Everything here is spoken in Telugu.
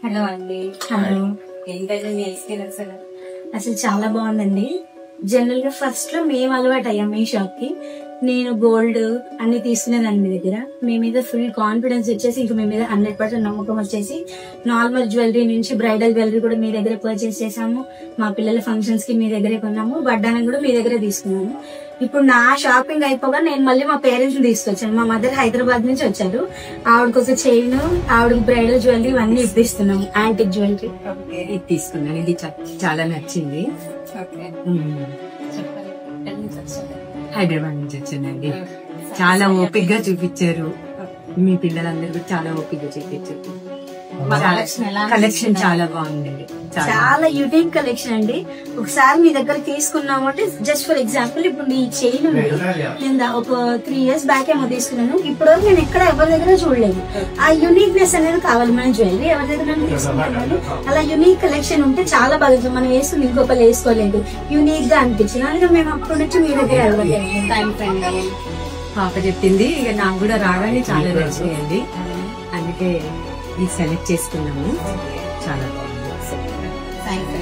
హలో అండి. హలో. ఏంటంటే మీ ఎక్స్పీరియన్స్? అసలు చాలా బాగుందండి. జనరల్ గా ఫస్ట్ లో మేము అలవాటు అయ్యాం ఈ షాప్ కి. నేను గోల్డ్ అన్ని తీసుకునేదాన్ని మీ దగ్గర. మీ మీద ఫుల్ కాన్ఫిడెన్స్ వచ్చేసి ఇంకా మీ మీద 100% నమ్మకం వచ్చేసి నార్మల్ జ్యువెలరీ నుంచి బ్రైడల్ జ్యువెలరీ కూడా మీ దగ్గరే పర్చేస్ చేసాము. మా పిల్లల ఫంక్షన్స్ కి మీ దగ్గరే కొన్నాము. వడ్డానం కూడా మీ దగ్గరే తీసుకున్నాము. ఇప్పుడు నా షాపింగ్ అయిపోగా నేను మళ్ళీ మా పేరెంట్స్ ని తీసుకొచ్చాను. మా మదర్ హైదరాబాద్ నుంచి వచ్చారు. ఆవిడకి ఒక చైన్, ఆవిడకి బ్రైడల్ జ్యువెలరీ ఇవన్నీ ఇప్పిస్తున్నాము. యాంటిక్ జ్యువెలరీ ఇది తీసుకున్నాను. ఇది చాలా నచ్చింది. హైదరాబాద్ నుంచి వచ్చానండి. చాలా ఓపిక్ గా చూపించారు. మీ పిల్లలందరూ చాలా ఓపిక్ గా చూపించారు. కలెక్షన్ చాలా బాగుంది. చాలా యూనిక్ కలెక్షన్ అండి. ఒకసారి మీ దగ్గర తీసుకున్నాము అంటే జస్ట్ ఫర్ ఎగ్జాంపుల్ ఇప్పుడు ఈ చైన్ ఉంది. నేను ఒక 3 years బ్యాక్ ఏమో తీసుకున్నాను. ఇప్పుడు నేను ఎక్కడ ఎవరి దగ్గర చూడలేదు. ఆ యూనిక్నెస్ అనేది కావాలి మన జ్యువెలరీ ఎవరి దగ్గర తీసుకుంటున్నాను. అలా యూనిక్ కలెక్షన్ ఉంటే చాలా బాగా మనం వేసుకుని ఇంకొకరు వేసుకోలేదు. యూనిక్ గా అనిపించింది. అందుకే మేము అప్పటి నుంచి మీ దగ్గర అలవాటు. పాప చెప్పింది ఇక నాకు కూడా రాగానే చాలా నచ్చింది. అందుకే ఇది సెలెక్ట్ చేసుకున్నాము. చాలా బాగుంది. Thank you.